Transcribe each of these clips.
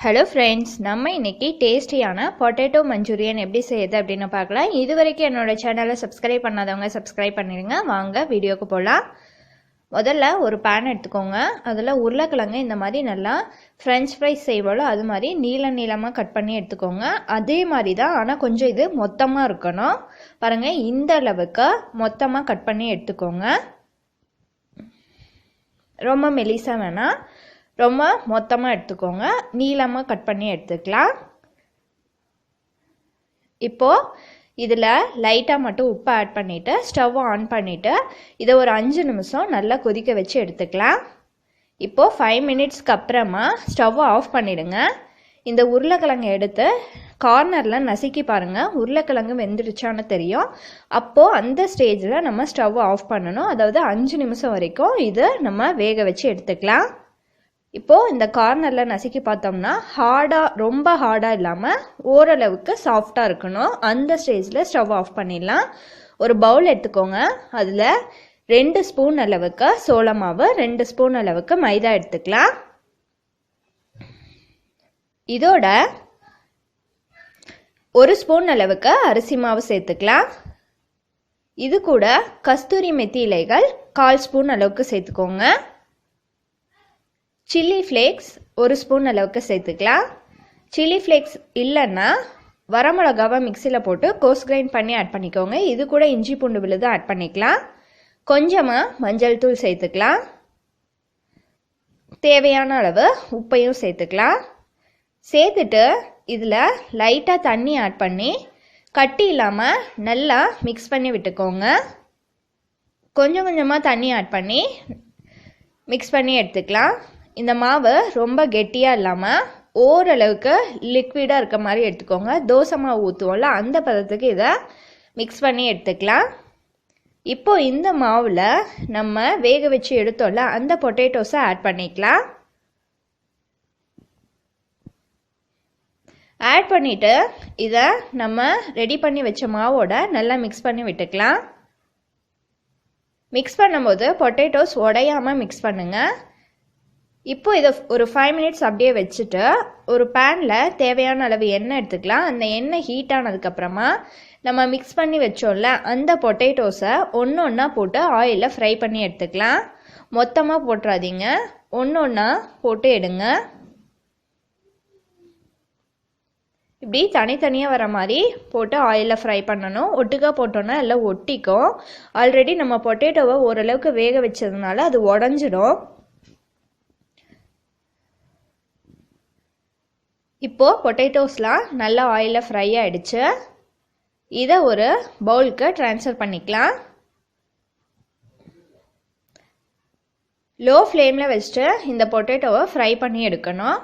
Hello friends, நம்ம இன்னைக்கு டேஸ்டியான பொட்டேட்டோ மஞ்சூரியன் எப்படி செய்யுது அப்படின்னு பார்க்கலாம். இது வரைக்கும் என்னோட சேனலை சப்ஸ்கிரைப் பண்ணாதவங்க சப்ஸ்கிரைப் பண்ணிடுங்க. வாங்க வீடியோக்கு போகலாம். முதல்ல ஒரு பேன் எடுத்துக்கோங்க. அதில் உருளைக்கிழங்கு இந்த மாதிரி நல்லா ஃப்ரெஞ்ச் ஃப்ரைஸ் செய்வோம் அது மாதிரி நீளமாக கட் பண்ணி எடுத்துக்கோங்க. அதே மாதிரி தான், ஆனால் கொஞ்சம் இது மொத்தமாக இருக்கணும். பாருங்கள், இந்த அளவுக்கு மொத்தமாக கட் பண்ணி எடுத்துக்கோங்க. ரொம்ப மெலிசாக வேணாம், ரொம்ப மொத்தமாக எடுத்துக்கோங்க. நீளமாக கட் பண்ணி எடுத்துக்கலாம். இப்போது இதில் லைட்டாக மட்டும் உப்பு ஆட் பண்ணிவிட்டு ஸ்டவ் ஆன் பண்ணிவிட்டு இதை ஒரு 5 நிமிஷம் நல்லா கொதிக்க வச்சு எடுத்துக்கலாம். இப்போது 5 மினிட்ஸ்க்கு அப்புறமா ஸ்டவ் ஆஃப் பண்ணிவிடுங்க. இந்த உருளைக்கிழங்கு எடுத்து கார்னரில் நசுக்கி பாருங்கள், உருளைக்கிழங்கு வெந்துடுச்சான்னு தெரியும். அப்போது அந்த ஸ்டேஜில் நம்ம ஸ்டவ் ஆஃப் பண்ணணும். அதாவது 5 நிமிஷம் வரைக்கும் இது நம்ம வேக வச்சு எடுத்துக்கலாம். இப்போது இந்த கார்னரில் நசுக்கி பார்த்தோம்னா ரொம்ப ஹார்டாக இல்லாமல் ஓரளவுக்கு சாஃப்டாக இருக்கணும். அந்த ஸ்டேஜில் ஸ்டவ் ஆஃப் பண்ணிடலாம். ஒரு பவுல் எடுத்துக்கோங்க. அதில் 2 ஸ்பூன் அளவுக்கு சோள மாவு, 2 ஸ்பூன் அளவுக்கு மைதா எடுத்துக்கலாம். இதோட 1 ஸ்பூன் அளவுக்கு அரிசி மாவு சேர்த்துக்கலாம். இது கூட கஸ்தூரி மெத்தி இலைகள் 1/4 ஸ்பூன் அளவுக்கு சேர்த்துக்கோங்க. சில்லி ஃப்ளேக்ஸ் 1 ஸ்பூன் அளவுக்கு சேர்த்துக்கலாம். சில்லி ஃப்ளேக்ஸ் இல்லைன்னா வரமிளகாவை மிக்சியில் போட்டு கோஸ் கிரைண்ட் பண்ணி ஆட் பண்ணிக்கோங்க. இது கூட இஞ்சி பூண்டு விழுது ஆட் பண்ணிக்கலாம். கொஞ்சமாக மஞ்சள் தூள் சேர்த்துக்கலாம். தேவையான அளவு உப்பையும் சேர்த்துக்கலாம். சேர்த்துட்டு இதில் லைட்டாக தண்ணி ஆட் பண்ணி கட்டி இல்லாமல் நல்லா மிக்ஸ் பண்ணி விட்டுக்கோங்க. கொஞ்சம் கொஞ்சமாக தண்ணி ஆட் பண்ணி மிக்ஸ் பண்ணி எடுத்துக்கலாம். இந்த மாவு ரொம்ப கெட்டியாக இல்லாமல் ஓரளவுக்கு லிக்விடாக இருக்க மாதிரி எடுத்துக்கோங்க. தோசை மாவு ஊற்றுவோம்ல, அந்த பதத்துக்கு இதை மிக்ஸ் பண்ணி எடுத்துக்கலாம். இப்போது இந்த மாவில் நம்ம வேக வச்சு எடுத்தோம்ல அந்த பொட்டேட்டோஸை ஆட் பண்ணிக்கலாம். ஆட் பண்ணிவிட்டு இதை நம்ம ரெடி பண்ணி வச்ச மாவோட நல்லா மிக்ஸ் பண்ணி விட்டுக்கலாம். மிக்ஸ் பண்ணும்போது பொட்டேட்டோஸ் உடையாமல் மிக்ஸ் பண்ணுங்கள். இப்போ இதை ஒரு 5 மினிட்ஸ் அப்படியே வச்சுட்டு ஒரு பேனில் தேவையான அளவு எண்ணெய் எடுத்துக்கலாம். அந்த எண்ணெய் ஹீட் ஆனதுக்கப்புறமா நம்ம மிக்ஸ் பண்ணி வச்சோம்ல அந்த பொட்டேட்டோஸை ஒன்று ஒன்றா போட்டு ஆயிலில் ஃப்ரை பண்ணி எடுத்துக்கலாம். மொத்தமாக போட்டுறாதீங்க, ஒன்று ஒன்றா போட்டு எடுங்க. இப்படி தனித்தனியாக வர மாதிரி போட்டு ஆயிலில் ஃப்ரை பண்ணணும். ஒட்டுக்காக போட்டோன்னா எல்லாம் ஒட்டிக்கும். ஆல்ரெடி நம்ம பொட்டேட்டோவை ஓரளவுக்கு வேக வச்சதுனால அது உடஞ்சிடும். இப்போது பொட்டேட்டோஸ்லாம் நல்லா ஆயிலில் ஃப்ரை ஆகிடுச்சு. இதை ஒரு பவுலுக்கு ட்ரான்ஸ்ஃபர் பண்ணிக்கலாம். லோ ஃப்ளேமில் வச்சுட்டு இந்த பொட்டேட்டோவை ஃப்ரை பண்ணி எடுக்கணும்.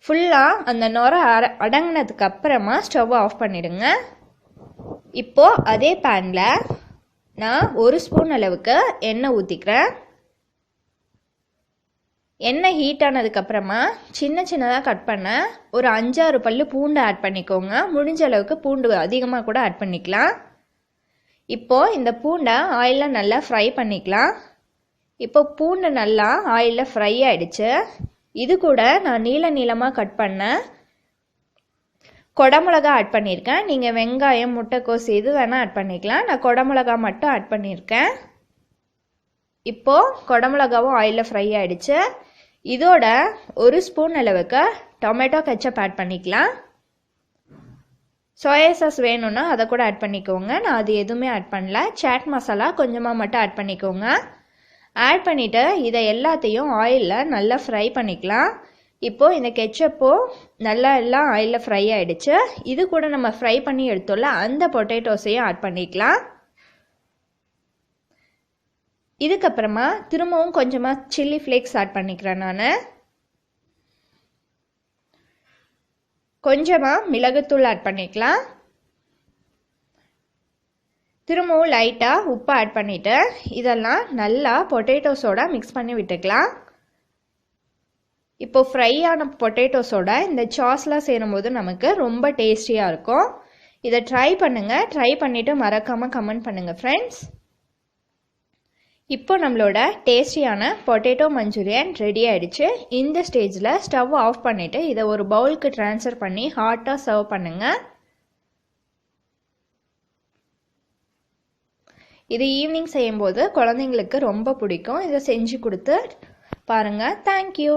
ஃபுல்லாக அந்த நுரை அடங்கினதுக்கு அப்புறமா ஸ்டவ் ஆஃப் பண்ணிவிடுங்க. இப்போது அதே பேனில் நான் 1 ஸ்பூன் அளவுக்கு எண்ணெய் ஊற்றிக்கிறேன். எண்ணெய் ஹீட் ஆனதுக்கப்புறமா சின்னதாக கட் பண்ண ஒரு 5-6 பல்லு பூண்டு ஆட் பண்ணிக்கோங்க. முடிஞ்ச அளவுக்கு பூண்டு அதிகமாக கூட ஆட் பண்ணிக்கலாம். இப்போது இந்த பூண்டை ஆயிலில் நல்லா ஃப்ரை பண்ணிக்கலாம். இப்போ பூண்டு நல்லா ஆயிலில் ஃப்ரை ஆகிடுச்சு. இது கூட நான் நீளமாக கட் பண்ண கொடமிளகா ஆட் பண்ணியிருக்கேன். நீங்கள் வெங்காயம், முட்டைக்கோஸ் எது வேணால் ஆட் பண்ணிக்கலாம். நான் கொடமிளகா மட்டும் ஆட் பண்ணியிருக்கேன். இப்போது கொடமிளகாவும் ஆயிலில் ஃப்ரை ஆகிடுச்சு. இதோட 1 ஸ்பூன் அளவுக்கு டொமேட்டோ கெச்சப் ஆட் பண்ணிக்கலாம். சோயா சாஸ் வேணும்னா அதை கூட ஆட் பண்ணிக்கோங்க. நான் அது எதுவுமே ஆட் பண்ணல. சாட் மசாலா கொஞ்சமாக மட்டும் ஆட் பண்ணிக்கோங்க. ஆட் பண்ணிவிட்டு இதை எல்லாத்தையும் ஆயிலில் நல்லா ஃப்ரை பண்ணிக்கலாம். இப்போது இந்த கெச்சப்பும் நல்லா எல்லாம் ஆயிலில் ஃப்ரை ஆகிடுச்சு. இது கூட நம்ம ஃப்ரை பண்ணி எடுத்தோம்ல அந்த பொட்டேட்டோஸையும் ஆட் பண்ணிக்கலாம். இதுக்கப்புறமா திரும்பவும் கொஞ்சமாக சில்லி ஃப்ளேக்ஸ் ஆட் பண்ணிக்கிறேன். நான் கொஞ்சமாக மிளகுத்தூள் ஆட் பண்ணிக்கலாம். திரும்பவும் லைட்டாக உப்பு ஆட் பண்ணிவிட்டு இதெல்லாம் நல்லா பொட்டேட்டோஸோட மிக்ஸ் பண்ணி விட்டுக்கலாம். இப்போ ஃப்ரை ஆன பொட்டேட்டோஸோட இந்த சாஸ்லாம் சேரும்போது நமக்கு ரொம்ப டேஸ்டியாக இருக்கும். இதை ட்ரை பண்ணுங்கள். ட்ரை பண்ணிவிட்டு மறக்காமல் கமெண்ட் பண்ணுங்கள் ஃப்ரெண்ட்ஸ். இப்போ நம்மளோட டேஸ்டியான பொட்டேட்டோ மஞ்சூரியன் ரெடி ஆயிடுச்சு. இந்த ஸ்டேஜில் ஸ்டவ் ஆஃப் பண்ணிவிட்டு இதை ஒரு பவுலுக்கு ட்ரான்ஸ்ஃபர் பண்ணி ஹாட்டாக சர்வ் பண்ணுங்கள். இது ஈவினிங் செய்யும்போது குழந்தைங்களுக்கு ரொம்ப பிடிக்கும். இதை செஞ்சு கொடுத்து பாருங்கள். தேங்க்யூ.